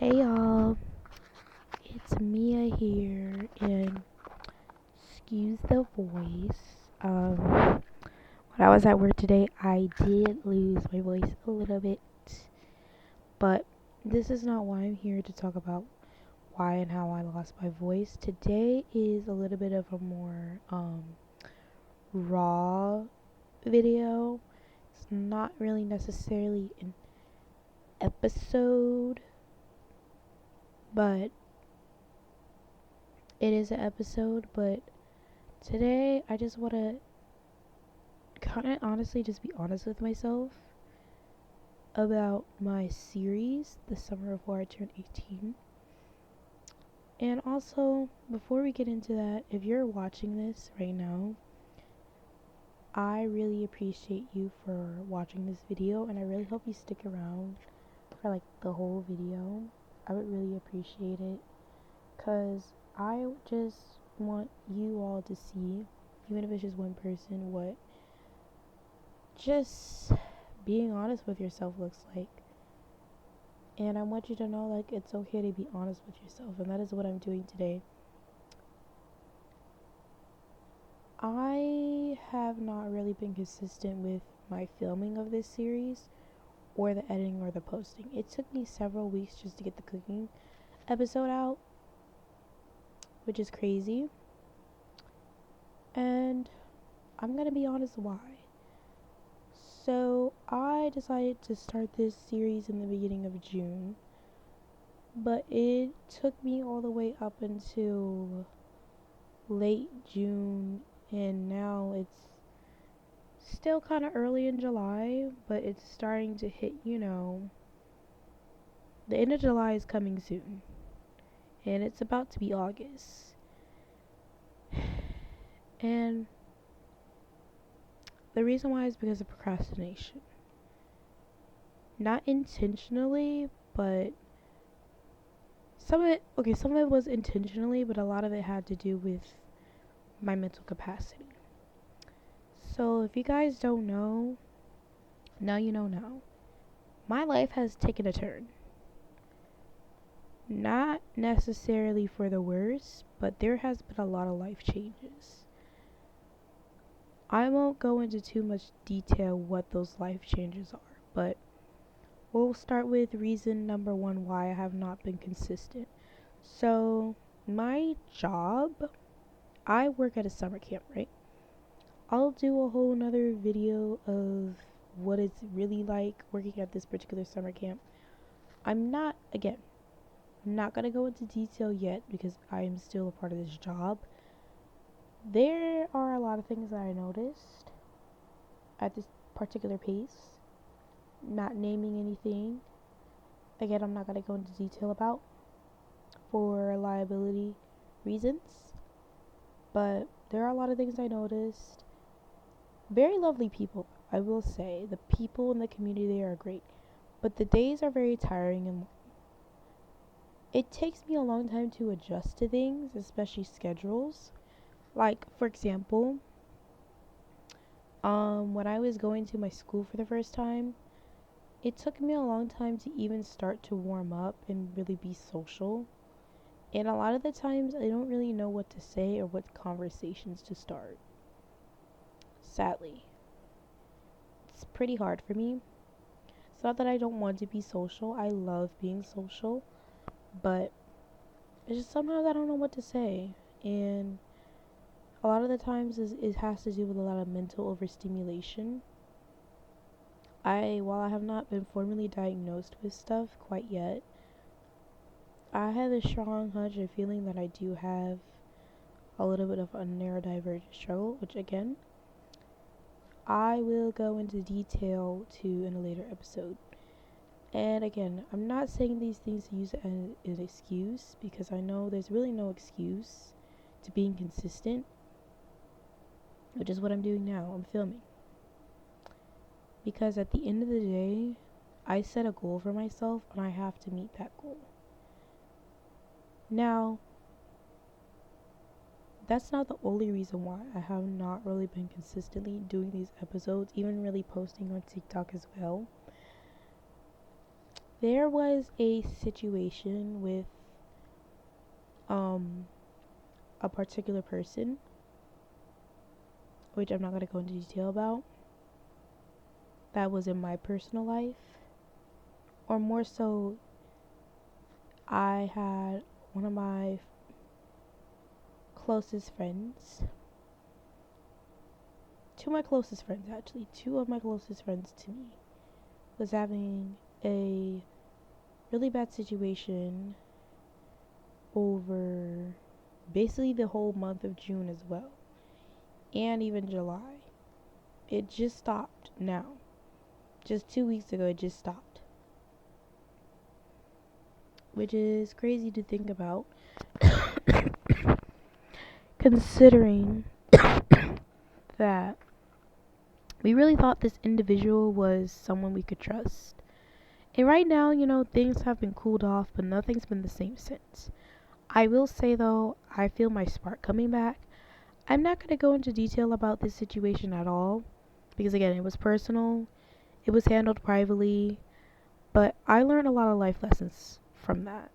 Hey y'all, it's Mia here, and excuse the voice. When I was at work today, I did lose my voice a little bit, but this is not why I'm here to talk about why and how I lost my voice. Today is a little bit of a more raw video. It's not really necessarily an episode, but it is an episode, but today I just want to kind of honestly just be honest with myself about my series the summer before I turned 18. And also, before we get into that, if you're watching this right now, I really appreciate you for watching this video, and I really hope you stick around for like the whole video. I would really appreciate it, because I just want you all to see, even if it's just one person, what just being honest with yourself looks like. And I want you to know, like, it's okay to be honest with yourself, and that is what I'm doing today. I have not really been consistent with my filming of this series, or the editing, or the posting. It took me several weeks just to get the cooking episode out, which is crazy. And I'm gonna be honest why. So I decided to start this series in the beginning of June, but it took me all the way up until late June, and now it's still kind of early in July, but it's starting to hit, the end of July is coming soon, and it's about to be August. And the reason why is because of procrastination. Not intentionally, but some of it was intentionally, but a lot of it had to do with my mental capacity. So if you guys don't know, now you know now. My life has taken a turn. Not necessarily for the worse, but there has been a lot of life changes. I won't go into too much detail what those life changes are, but we'll start with reason number one why I have not been consistent. So, my job, I work at a summer camp, right? I'll do a whole nother video of what it's really like working at this particular summer camp. I'm not going to go into detail yet because I am still a part of this job. There are a lot of things that I noticed at this particular pace. Not naming anything. Again, I'm not going to go into detail about for liability reasons. But there are a lot of things I noticed. Very lovely people, I will say. The people in the community there are great. But the days are very tiring, and it takes me a long time to adjust to things, especially schedules. Like, for example, when I was going to my school for the first time, it took me a long time to even start to warm up and really be social. And a lot of the times, I don't really know what to say or what conversations to start. Sadly, it's pretty hard for me. It's not that I don't want to be social. I love being social. But it's just sometimes I don't know what to say. And a lot of the times it has to do with a lot of mental overstimulation. While I have not been formally diagnosed with stuff quite yet, I have a strong hunch or feeling that I do have a little bit of a neurodivergent struggle, which again, I will go into detail to in a later episode. And again, I'm not saying these things to use it as an excuse, because I know there's really no excuse to being consistent, which is what I'm doing now. I'm filming. Because at the end of the day, I set a goal for myself and I have to meet that goal. Now, that's not the only reason why I have not really been consistently doing these episodes, even really posting on TikTok as well. There was a situation with a particular person, which I'm not going to go into detail about, that was in my personal life. Or more so, I had one of my closest friends, two of my closest friends to me, was having a really bad situation over basically the whole month of June as well, and even July. It just stopped now. Just 2 weeks ago, it just stopped. Which is crazy to think about, considering that we really thought this individual was someone we could trust. And right now, things have been cooled off, but nothing's been the same since. I will say though, I feel my spark coming back. I'm not going to go into detail about this situation at all, because again, it was personal, it was handled privately, but I learned a lot of life lessons from that.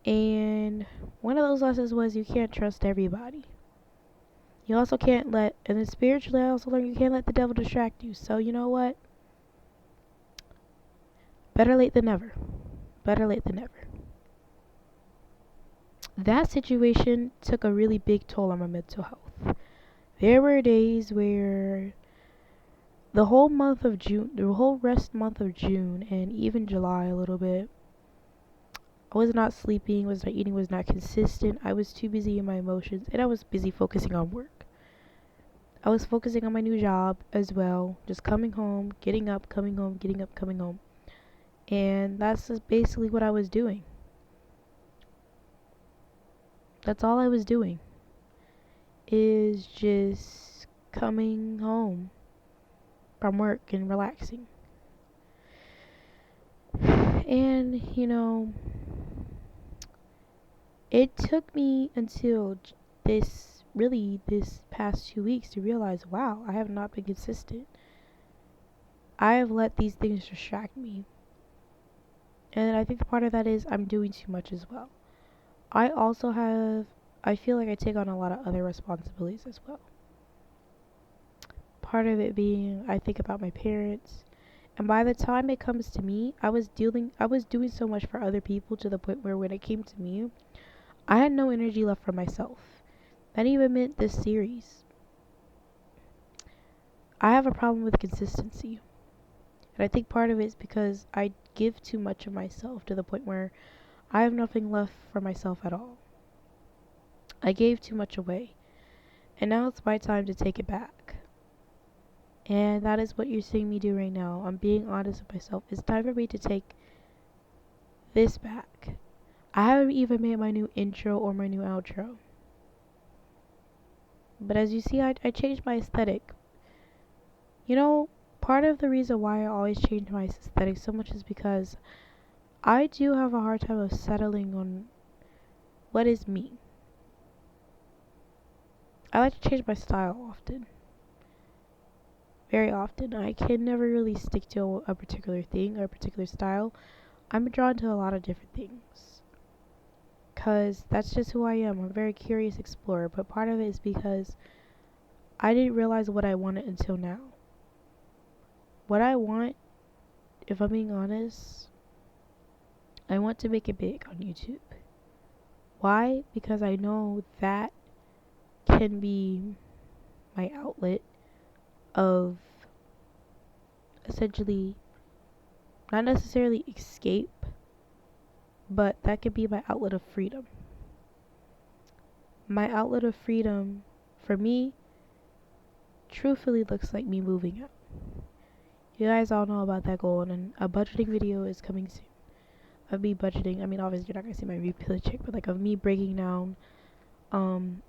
And one of those lessons was you can't trust everybody. You also can't and then spiritually I also learned you can't let the devil distract you. So you know what? Better late than never. Better late than never. That situation took a really big toll on my mental health. There were days where the whole rest month of June, and even July a little bit, I was not sleeping, was not eating, was not consistent. I was too busy in my emotions, and I was busy focusing on work. I was focusing on my new job as well, just coming home, getting up, coming home, getting up, coming home. And that's just basically what I was doing. That's all I was doing, is just coming home from work and relaxing. And, it took me until this past 2 weeks to realize, wow, I have not been consistent. I have let these things distract me. And I think the part of that is I'm doing too much as well. I feel like I take on a lot of other responsibilities as well. Part of it being I think about my parents. And by the time it comes to me, I was doing so much for other people to the point where when it came to me, I had no energy left for myself. That even meant this series. I have a problem with consistency. And I think part of it is because I give too much of myself to the point where I have nothing left for myself at all. I gave too much away. And now it's my time to take it back. And that is what you're seeing me do right now. I'm being honest with myself. It's time for me to take this back. I haven't even made my new intro or my new outro. But as you see, I changed my aesthetic. Part of the reason why I always change my aesthetic so much is because I do have a hard time of settling on what is me. I like to change my style often. Very often. I can never really stick to a particular thing or a particular style. I'm drawn to a lot of different things. Because that's just who I am. I'm a very curious explorer. But part of it is because I didn't realize what I wanted until now. What I want, if I'm being honest, I want to make it big on YouTube. Why? Because I know that can be my outlet of essentially not necessarily escape, but that could be my outlet of freedom. My outlet of freedom for me truthfully looks like me moving out. You guys all know about that goal, and a budgeting video is coming soon. Of me budgeting, I mean, obviously you're not gonna see my replay check, but like of me breaking down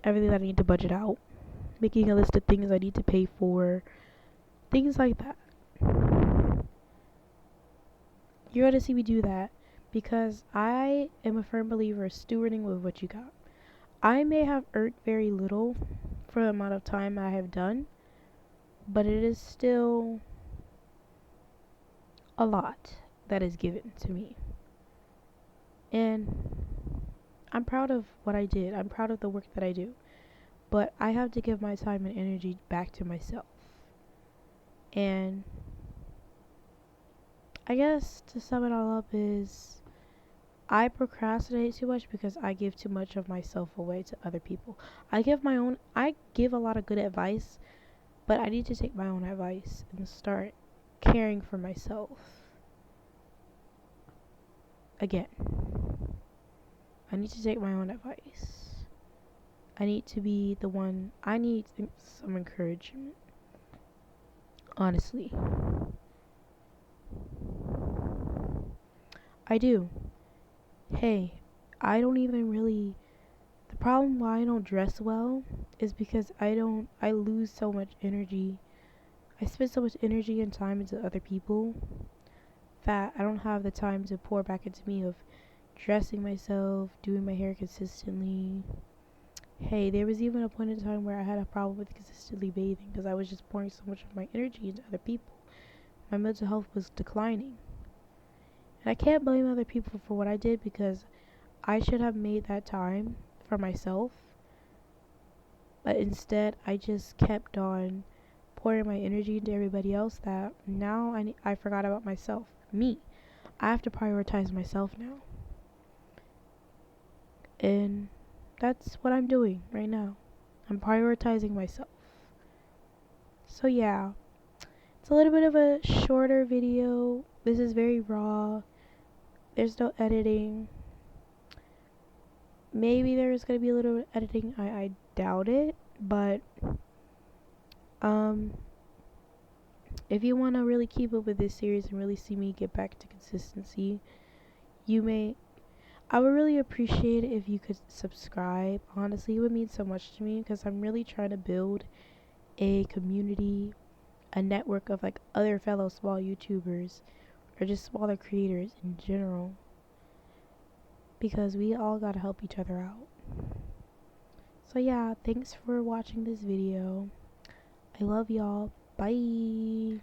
everything that I need to budget out, making a list of things I need to pay for, things like that. You're gonna see me do that because I am a firm believer of stewarding with what you got. I may have earned very little for the amount of time I have done, but it is still a lot that is given to me. And I'm proud of what I did. I'm proud of the work that I do. But I have to give my time and energy back to myself. And I guess to sum it all up is I procrastinate too much because I give too much of myself away to other people. I give a lot of good advice, but I need to take my own advice and start caring for myself. Again, I need to take my own advice. I need to be the one. I need some encouragement. Honestly, I do. Hey, I don't even really. The problem why I don't dress well is because I lose so much energy. I spend so much energy and time into other people that I don't have the time to pour back into me of dressing myself, doing my hair consistently. Hey, there was even a point in time where I had a problem with consistently bathing because I was just pouring so much of my energy into other people. My mental health was declining. And I can't blame other people for what I did because I should have made that time for myself. But instead, I just kept on pouring my energy into everybody else that now I forgot about myself. Me. I have to prioritize myself now. And that's what I'm doing right now. I'm prioritizing myself. So yeah, it's a little bit of a shorter video. This is very raw. There's no editing. Maybe there's gonna be a little bit of editing. I doubt it. But if you wanna really keep up with this series and really see me get back to consistency, I would really appreciate it if you could subscribe. Honestly, it would mean so much to me because I'm really trying to build a community, a network of like other fellow small YouTubers or just smaller creators in general, because we all gotta help each other out. So yeah, thanks for watching this video. I love y'all. Bye.